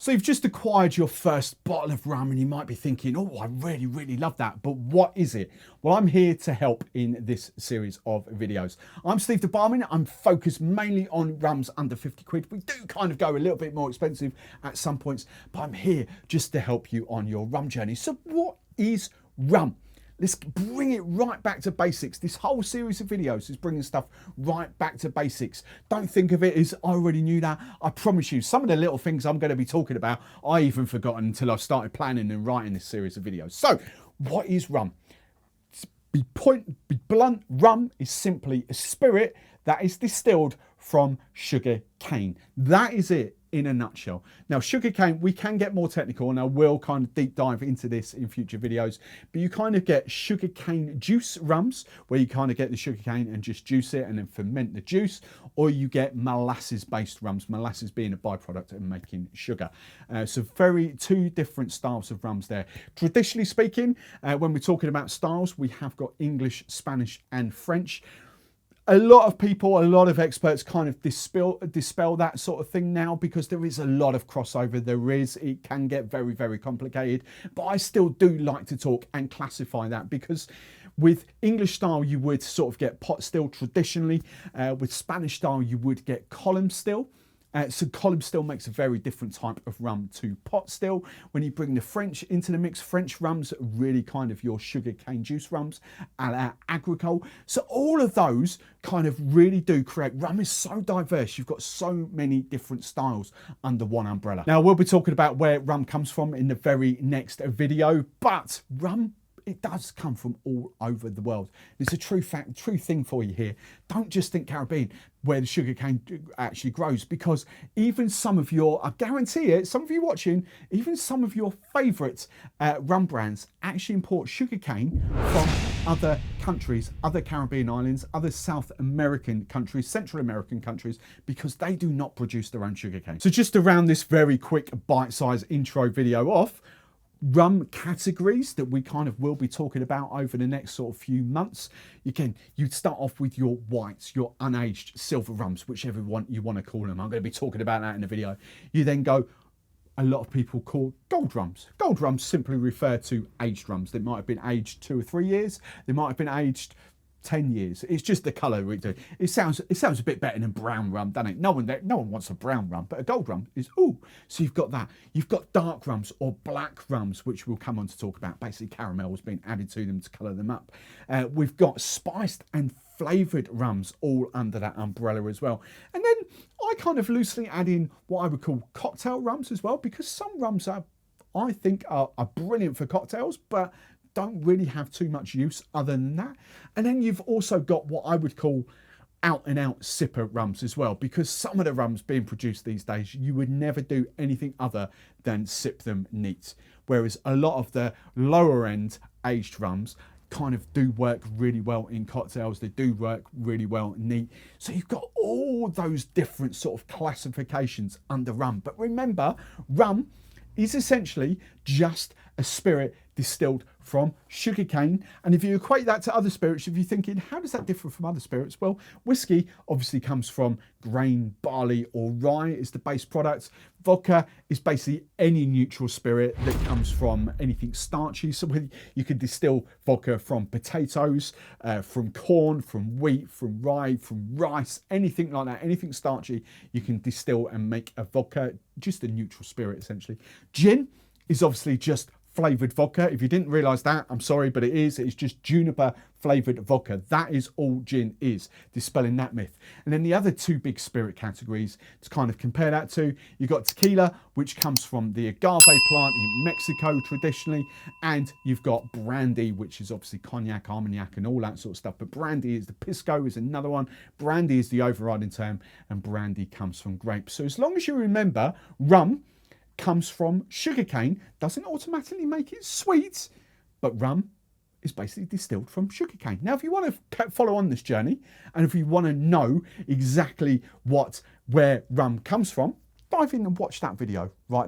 So you've just acquired your first bottle of rum and you might be thinking, oh, I really, really love that. But what is it? Well, I'm here to help in this series of videos. I'm Steve the Barman. I'm focused mainly on rums under 50 quid. We do kind of go a little bit more expensive at some points, but I'm here just to help you on your rum journey. So what is rum? Let's bring it right back to basics. This whole series of videos is bringing stuff right back to basics. Don't think of it as I already knew that. I promise you, some of the little things I'm going to be talking about, I even forgotten until I started planning and writing this series of videos. So, what is rum? Be blunt, rum is simply a spirit that is distilled from sugar cane. That is it in a nutshell. Now, sugar cane, we can get more technical and I will kind of deep dive into this in future videos, but you kind of get sugar cane juice rums where you kind of get the sugar cane and just juice it and then ferment the juice, or you get molasses based rums, molasses being a byproduct of making sugar. So two different styles of rums there. Traditionally speaking, when we're talking about styles, we have got English, Spanish and French. A lot of people, a lot of experts kind of dispel that sort of thing now because there is a lot of crossover. It can get very, very complicated, but I still do like to talk and classify that because with English style, you would sort of get pot still traditionally. With Spanish style, you would get column still. So column still makes a very different type of rum to pot still. When you bring the French into the mix, French rums are really kind of your sugar cane juice rums a la agricole. So all of those kind of really do create, rum is so diverse. You've got so many different styles under one umbrella. Now we'll be talking about where rum comes from in the very next video, but rum, it does come from all over the world. It's a true thing for you here. Don't just think Caribbean, where the sugar cane actually grows, because even some of your, I guarantee it, some of you watching, even some of your favourite rum brands actually import sugar cane from other countries, other Caribbean islands, other South American countries, Central American countries, because they do not produce their own sugar cane. So just to round this very quick bite-sized intro video off, rum categories that we kind of will be talking about over the next sort of few months. You'd start off with your whites, your unaged silver rums, whichever one you want to call them. I'm going to be talking about that in the video. You then go, a lot of people call gold rums. Gold rums simply refer to aged rums. They might have been aged 2 or 3 years. They might have been aged 10 years. It's just the colour. It sounds a bit better than brown rum, doesn't it? No one wants a brown rum, but a gold rum is ooh. So you've got that. You've got dark rums or black rums, which we'll come on to talk about. Basically, caramel has been added to them to colour them up. We've got spiced and flavoured rums all under that umbrella as well. And then I kind of loosely add in what I would call cocktail rums as well, because some rums I think are brilliant for cocktails, but don't really have too much use other than that. And then you've also got what I would call out and out sipper rums as well, because some of the rums being produced these days, you would never do anything other than sip them neat. Whereas a lot of the lower end aged rums kind of do work really well in cocktails. They do work really well neat. So you've got all those different sort of classifications under rum. But remember, rum is essentially just a spirit distilled from sugarcane. And if you equate that to other spirits, if you're thinking, how does that differ from other spirits? Well, whiskey obviously comes from grain, barley or rye is the base product. Vodka is basically any neutral spirit that comes from anything starchy. So you can distill vodka from potatoes, from corn, from wheat, from rye, from rice, anything like that, anything starchy, you can distill and make a vodka, just a neutral spirit essentially. Gin is obviously just flavoured vodka. If you didn't realise that, I'm sorry, but it is. It's just juniper flavoured vodka. That is all gin is, dispelling that myth. And then the other two big spirit categories to kind of compare that to, you've got tequila, which comes from the agave plant in Mexico traditionally, and you've got brandy, which is obviously cognac, armagnac and all that sort of stuff. But brandy is the pisco is another one. Brandy is the overriding term, and brandy comes from grapes. So as long as you remember, rum comes from sugarcane, doesn't automatically make it sweet, but rum is basically distilled from sugarcane. Now, if you want to follow on this journey, and if you want to know exactly where rum comes from, dive in and watch that video right there.